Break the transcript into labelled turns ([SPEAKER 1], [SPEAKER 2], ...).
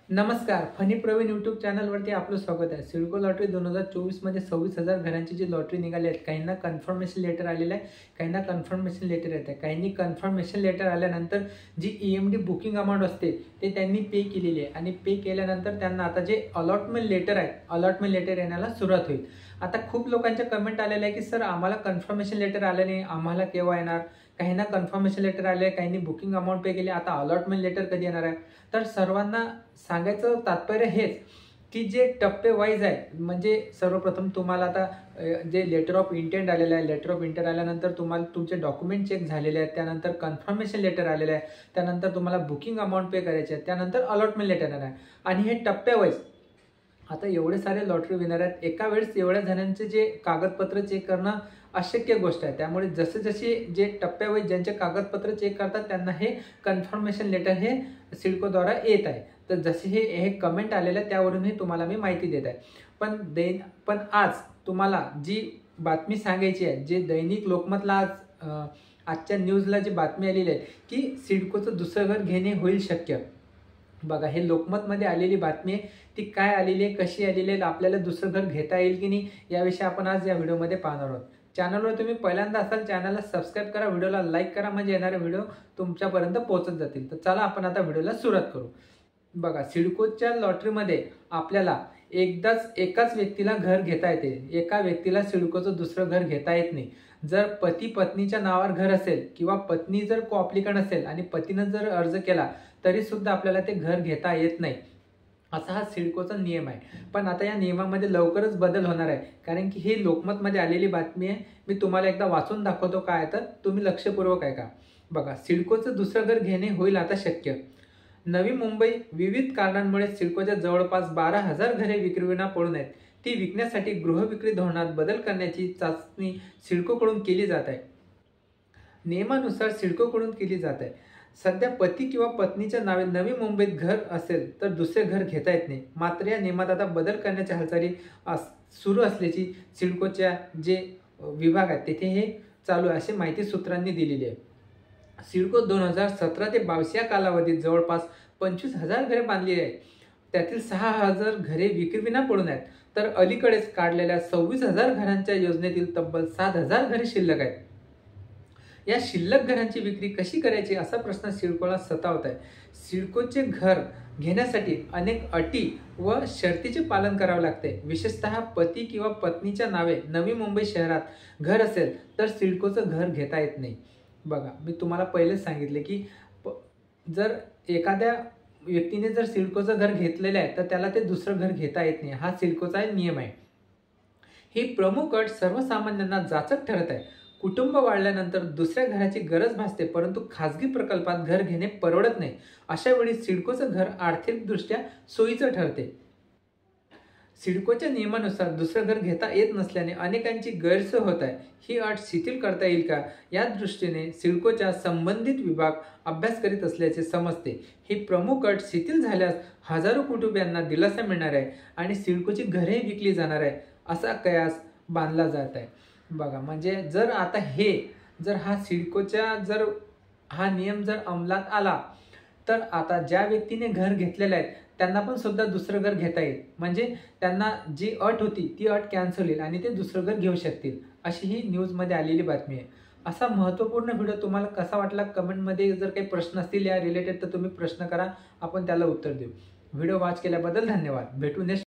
[SPEAKER 1] नमस्कार, funny Pravin YouTube चॅनलवरती आपलं स्वागत आहे। सिडको लॉटरी 2024 मध्ये 26,000 घरांची जी लॉटरी निघाली आहे, काहींना कन्फर्मेशन लेटर आलेलं आहे, काहींना कन्फर्मेशन लेटर येत आहे। काहींनी कन्फर्मेशन लेटर आल्यानंतर जी EMD बुकिंग अमाउंट असते ते त्यांनी पे केलेली आहे आणि पे केल्यानंतर त्यांना आता जे अलॉटमेंट लेटर आहे, अलॉटमेंट लेटर येण्याला सुरुवात होईल। आता खूप लोकांच्या कमेंट आलेल्या आहे की सर आम्हाला कन्फर्मेशन लेटर आलं नाही, आम्हाला केव्हा येणार? काहींना कन्फर्मेशन लेटर आले, काहींनी बुकिंग अमाउंट पे केली, आता अलॉटमेंट लेटर कधी येणार आहे? तर सर्वांना सांगायचं तात्पर्य हेच की जे टप्पे वाईज आहे, म्हणजे सर्वप्रथम तुम्हाला आता जे लेटर ऑफ इंटेंट आलेलं आहे, लेटर ऑफ इंटेंट आल्यानंतर तुम्हाला तुमचे डॉक्युमेंट चेक झालेले आहेत, त्यानंतर कन्फर्मेशन लेटर आलेलं आहे, त्यानंतर तुम्हाला बुकिंग अमाउंट पे करायचे आहे, त्यानंतर अलॉटमेंट लेटर येणार आहे आणि हे टप्पे वाईज आता एवढे सारे लॉटरी विनर आहेत, एका वेळेस एवढ्या जणांचे जे कागदपत्र चेक करणं अशक्य गोष्ट आहे। त्यामुळे जसे जसे जे टप्प्यावाईज ज्यांचे कागदपत्र चेक करतात त्यांना हे कन्फर्मेशन लेटर हे सिडकोद्वारा येत आहे। तर जसे हे कमेंट आलेलं आहे त्यावरून तुम्हाला मी माहिती देत आहे। पण आज तुम्हाला जी बातमी सांगायची आहे, जे दैनिक लोकमतला आजच्या न्यूजला जी बातमी आलेली आहे की सिडकोचं दुसरं घर घेणे होईल शक्य। बघा, हे लोकमतमध्ये आलेली बातमी आहे, ती काय आलेली आहे, कशी आलेली आहे, आपल्याला दुसरं घर घेता येईल की नाही याविषयी आपण आज या व्हिडिओमध्ये पाहणार आहोत। चॅनलवर तुम्ही पहिल्यांदा असाल चॅनलला सबस्क्राईब करा, व्हिडिओला लाईक करा, म्हणजे येणारे व्हिडिओ तुमच्यापर्यंत पोहोचत जातील। तर चला आपण आता व्हिडिओला सुरुवात करू। बघा, सिडकोच्या लॉटरीमध्ये आपल्याला एकाच व्यक्तीला घर घेता येते, एका व्यक्तीला सिडकोचं दुसरं घर घेता येत नाही। जर पती पत्नीच्या नावावर घर असेल किंवा पत्नी जर कोअप्लिकंट असेल आणि पतीनं जर अर्ज केला तरी सुद्धा आपल्याला ते घर घेता येत नाही, असा हा सिडकोचा नियम आहे। पण आता या नियमामध्ये लवकरच बदल होणार आहे, कारण की ही लोकमतमध्ये आलेली बातमी आहे। मी तुम्हाला एकदा वाचून दाखवतो काय आहे, तर तुम्ही लक्षपूर्वक ऐका। बघा, सिडकोचं दुसरं घर घेणे होईल आता शक्य। नवी मुंबई विविध कारणांमुळे सिडकोच्या जवळपास 12,000 घरे विक्रीविना पडून आहेत। ती विकण्यासाठी गृहविक्री धोरणात बदल करण्याची चाचणी सिडकोकडून केली जात आहे। नियमानुसार सिडकोकडून केली जात आहे। सध्या पती किंवा पत्नीच्या नावे नवी मुंबईत घर असेल तर दुसरे घर घेता येत नाही। मात्र या नियमात आता बदल करण्याच्या हालचाली सुरू असल्याची सिडकोच्या जे विभाग आहेत तेथे हे चालू आहे, अशी माहिती सूत्रांनी दिलेली आहे। सिडको 2017 ते 22 या कालावधीत जवळपास 25,000 घरे बांधली आहेत, त्यातील 6,000 घरे विक्रीविना पडून आहेत, तर अलीकडेच काढलेल्या 26,000 घरांच्या योजनेतील तब्बल 7,000 घरे शिल्लक आहेत। या शिल्लक घरांची विक्री कशी करायची असा प्रश्न सिडकोला सतावत आहे। सिडकोचे घर घेण्यासाठी अनेक अटी व शर्तीचे पालन करावे लागते। विशेषतः पती किंवा पत्नीच्या नावे नवी मुंबई शहरात घर असेल तर सिडकोचं घर घेता येत नाही। बघा, मी तुम्हाला पहिलेच सांगितले की जर एखाद्या व्यक्तीने जर सिडकोचं घर घेतलेलं आहे तर त्याला ते दुसरं घर घेता येत नाही, हा सिडकोचा नियम आहे। ही प्रमुख अट सर्वसामान्यांना जाचक ठरत आहे। कुटुंब वाढल्यानंतर दुसऱ्या घराची गरज भासते, परंतु खासगी प्रकल्पात घर घेणे परवडत नाही। अशा वेळी सिडकोचं घर आर्थिकदृष्ट्या सोयीचं ठरते। सिडकोच्या नियमानुसार दुसरं घर घेता येत नसल्याने अनेकांची गैरसोय होत आहे। ही अट शिथिल करता येईल का, या दृष्टीने सिडकोच्या संबंधित विभाग अभ्यास करीत असल्याचे समजते। ही प्रमुख अट शिथिल झाल्यास हजारो कुटुंबियांना दिलासा मिळणार आहे आणि सिडकोची घरे विकली जाणार आहे, असा कयास बांधला जात आहे। बघा, म्हणजे जर आता हा सिडकोच्या हा नियम जर अंमलात आला तर आता ज्या व्यक्तीने घर घेतलेलं आहे त्यांना पण सुद्धा दुसरं घर घेता येईल, म्हणजे त्यांना जी अट होती ती अट कॅन्सल होईल आणि ते दुसरं घर घेऊ शकतील, अशी ही न्यूजमध्ये आलेली बातमी आहे। असा महत्त्वपूर्ण व्हिडिओ तुम्हाला कसा वाटला कमेंटमध्ये जर काही प्रश्न असतील या रिलेटेड तर तुम्ही प्रश्न करा, आपण त्याला उत्तर देऊ। व्हिडिओ वॉच केल्याबद्दल धन्यवाद। भेटू नेक्स्ट